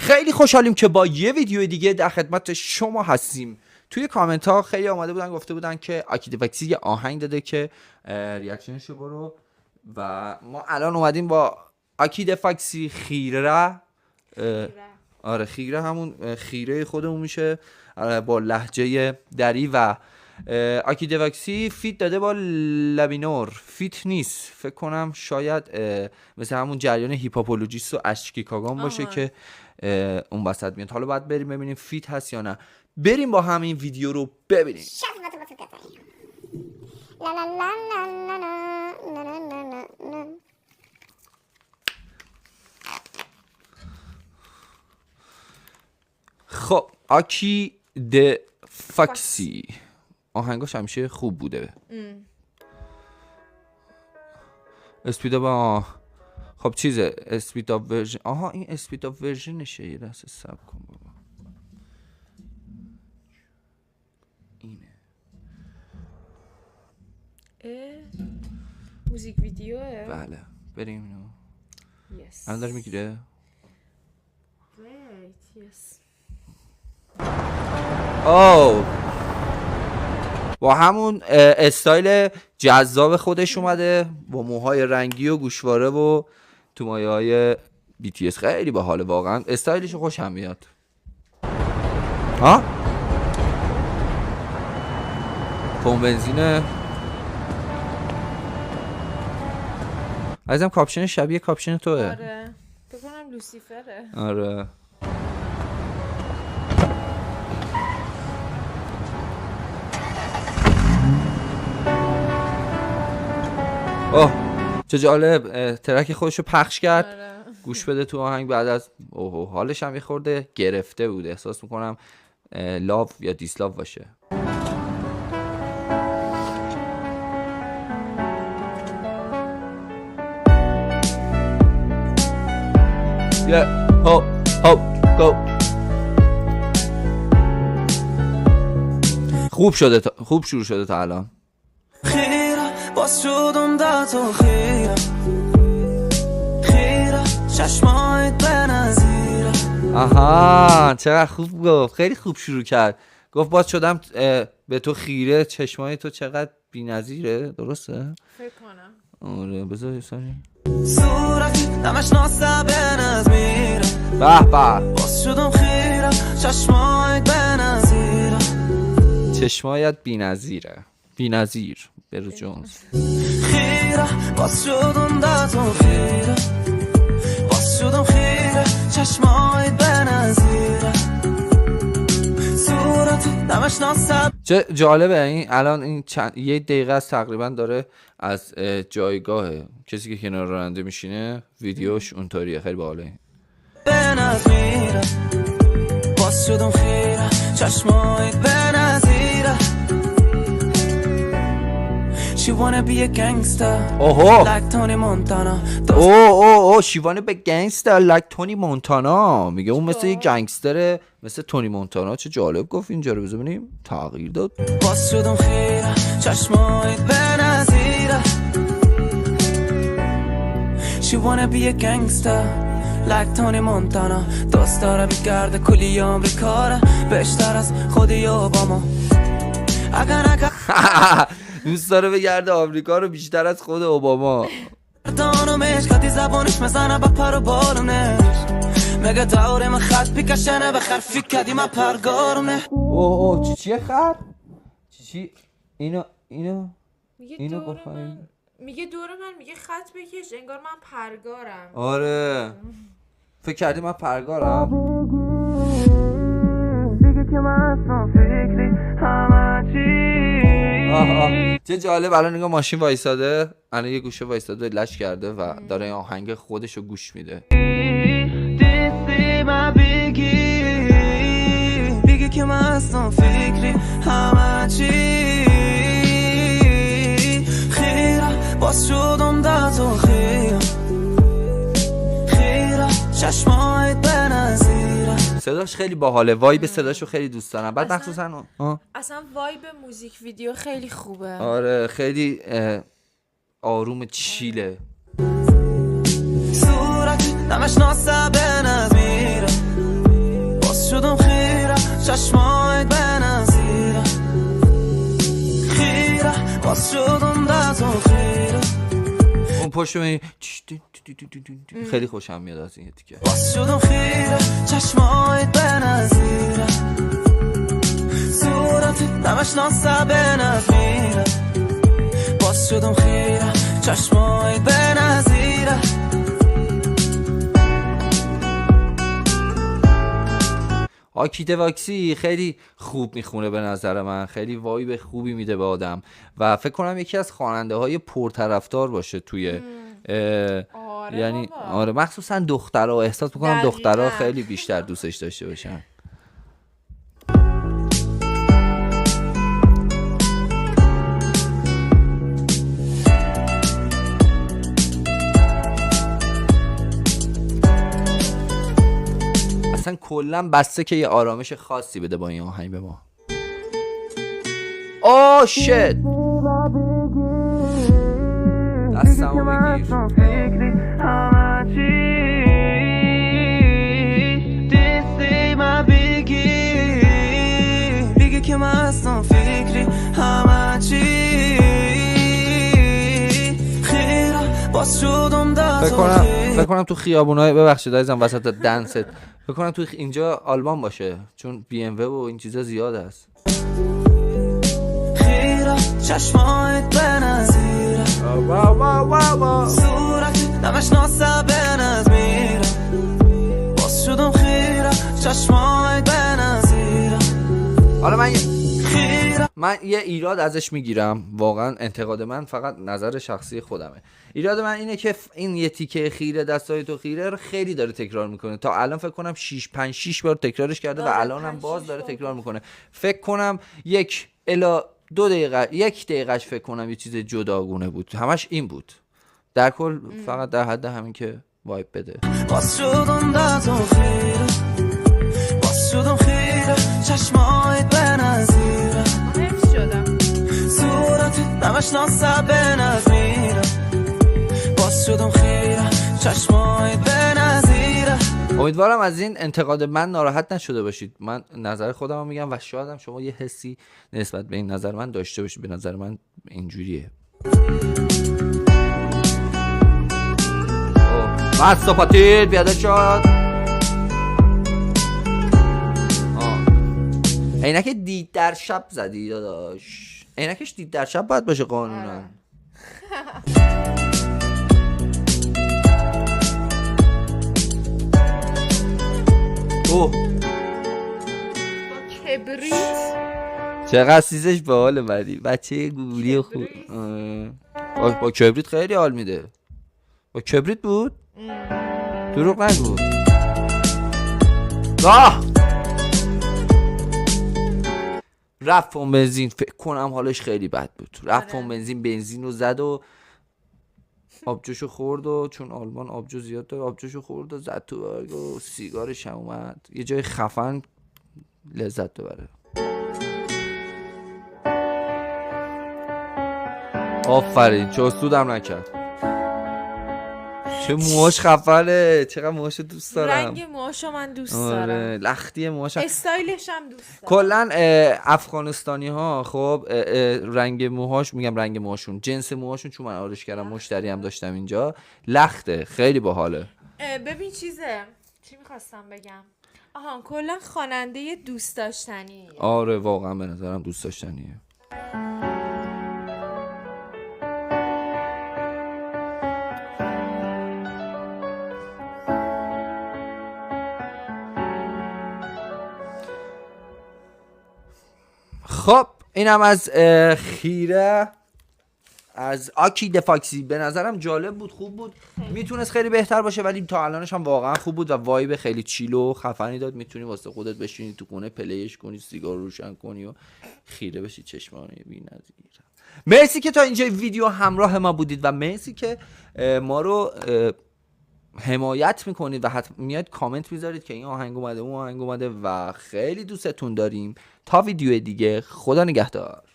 خیلی خوشحالیم که با یه ویدیو دیگه در خدمت شما هستیم. توی کامنت ها خیلی آمده بودن گفته بودن که آکیدفکسی یه آهنگ داده که ریاکشنشو برو و ما الان اومدیم با آکیدفکسی خیره. آره خیره همون خیره خودمون میشه با لهجه دری و آکیدفکسی فیت داده با لبینور. فیت نیست فکر کنم، شاید مثل همون جریان هیپاپولوژیست و اشکیکاگان باشه که اون وسط میاد. حالا باید بریم ببینیم فیت هست یا نه. بریم با همین ویدیو رو ببینیم. خب آکیدفکسی آهنگاش همیشه خوب بوده. اسپید با خب چیزه اسپید آف ورژن. آها این اسپید آف ورژنشه. یه دسته سب کن بابا. اینه موزیک ویدیوه. بله بریم اینو. یس الان داره میگیره. یس اوه با همون استایل جذاب خودش اومده با موهای رنگی و گوشواره و تو مایه های BTS. خیلی باحاله واقعا، استایلش خوشم میاد. ها پمپ بنزینه. عزیزم کاپشن شبیه کاپشن توه. آره فکر کنم لوسیفره. آره اوه چه جالب، ترک خودشو پخش کرد. آره. گوش بده تو آهنگ بعد از اوه حالش هم یه خورده گرفته بود. احساس میکنم لاو یا دیسلاو باشه. هو گو. خوب شده خوب شروع شده تا الان. باز شدم در تو خیره خیره چشمایت به نظیره. آها چقدر خوب گفت، خیلی خوب شروع کرد. گفت باز شدم به تو خیره چشمای تو چقدر بی نظیره. درسته؟ فکر کنم. آره بذار یه سانی صورتی دمش ناسه به نظمیره. به به باز شدم خیره چشمایت به نظیره. چشمایت بی نظیره. بی نظیر برو جونز. خیره باز شدم در تو خیره باز شدم خیره چشمایت به نظیره. صورتی دمش ناسه. چه جالبه این الان این یه دقیقه است تقریبا داره از جایگاه کسی که کنار راننده میشینه ویدیوش اونطوریه. خیلی باحاله. به نظیره باز شدم خیره چشمایت به نظیره. She wanna be a gangster like Tony Montana. اوه she wanna be gangster like Tony Montana. میگه اون مثل یه گنگستره مثل تونی مونتانا. چه جالب گفت اینجا رو. بذار ببینیم تغییر داد. باز شدم خیره چشمایت به نظیره. She wanna be a gangster like Tony Montana. دوست داره بگرده کلی آمریکا را بیشتر از خودی اوباما. دوست داره بگرده آمریکا رو بیشتر از خود اوباما. دانمش کتی زبانش مزنه با پر و بالونش. مگه داره من خط بیکشنه و خرفی کدی من پرگارونه. اوه چیه خر؟ چی؟ اینو میگه دور من میگه خط بکش انگار من پرگارم. آره فکر کردی من پرگارم؟ دیگه که من اصلا فکری همه چی. چه جالب. الان نگاه ماشین وایساده، الان یه گوشه وایساده لش کرده و داره این آهنگ خودش رو گوش میده. دیستی من بگی که من اصلا فکری همه چی. خیره باز شدم در تو خیره خیره چشمایت به نظیره. صداش خیلی باحاله. وایب صداشو خیلی دوست دارم. بعد مخصوصا اصلا وایب موزیک ویدیو خیلی خوبه. آره خیلی آروم چیله. صورتی نمش ناسه به نظیره. پشت من خیلی خوشم میاد از این تیکه. باز شدم خیره چشمایت به نظیره صورتت نمش ناسه به نظیره باز شدم خیره چشمایت به نظیره آکی واکسی خیلی خوب میخونه به نظر من، خیلی وایب خوبی میده به آدم و فکر کنم یکی از خواننده های پرطرفدار باشه توی یعنی بابا. آره مخصوصا دخترها، احساس میکنم دقیقاً. دخترها خیلی بیشتر دوستش داشته باشن. اصلا کلا بسته که یه آرامش خاصی بده با این آهنگ به ما. اوه شت دستمو بگیر بگی که من هستم فکری همه چی خیره باز شدم فکر کنم تو خیابونای ببخشید عزیزم وسط دنست فکر کنم تو اینجا آلمان باشه چون بی ام و این چیزا زیاد است. خیره چشمایت به نظیره صورت نمش ناسه به نظیره باز شدم خیره چشمایت به نظیره. حالا من یه ایراد ازش میگیرم، واقعا انتقاد من فقط نظر شخصی خودمه. ایراد من اینه که این یه تیکه خیره دستای تو خیره رو خیلی داره تکرار میکنه. تا الان فکر کنم 5-6 بار تکرارش کرده و الان هم باز داره تکرار میکنه. فکر کنم 1 الی 2 دقیقه 1 دقیقهش فکر کنم یه چیز جداگونه بود، همش این بود. در کل فقط در حد همین که وایب بده. باز شدم دستو خیره باز شدم خیره چشمایت به نظیره حفظ شدم صورتت نمش ناسه به نظیره باز شدم خیره چشمایت به نظیره. امیدوارم از این انتقاد من ناراحت نشده باشید. من نظر خودم رو میگم و شاید هم شما یه حسی نسبت به این نظر من داشته باشید. به نظر من اینجوریه. مست و پاتیل بیاده شد. عینک دید در شب زدی داداش. عینکش دید در شب باید باشه قانونا. اوه کبریت چقدر سیزش باحاله ولی بچه گولی خوب. با کبریت خیلی حال میده. با کبریت بود؟ دروغ نگو. رفت اون بنزین فکر کنم حالش خیلی بد بود. رفت اون بنزین رو زد و آبجوشو خورد و چون آلمان آبجو زیاد داره آبجوشو خورد و زد تو برگ و سیگارش هم اومد یه جای خفن لذت ببره. آفرین چه سودم نکرد. چه موهاش خفنه، چقدر موهاشو دوست دارم. رنگ موهاشو من دوست دارم. لختی موهاش استایلش هم دوست دارم. کلا افغانستانی ها خب رنگ موهاش میگم رنگ موهاشون جنس موهاشون چون من آرش کردم مشتری هم داشتم اینجا لخته خیلی باحاله. ببین چی میخواستم بگم کلا خواننده دوست داشتنی. آره واقعا به نظرم دوست داشتنیه. خب اینم از خیره از آکی دفاکسی. به نظرم جالب بود، خوب بود، میتونست خیلی بهتر باشه ولی تا الانش هم واقعا خوب بود و وایب خیلی چیل و خفنی داد. میتونی واسه خودت بشینی تو خونه پلیش کنی، سیگار روشن کنی و خیره بشی چشمانه بی‌نظیر. مرسی که تا اینجا ویدیو همراه ما بودید و مرسی که ما رو حمایت میکنید و حتما میاد کامنت میذارید که این آهنگ اومده اون آهنگ اومده و خیلی دوستتون داریم. تا ویدیو دیگه خدا نگهدار.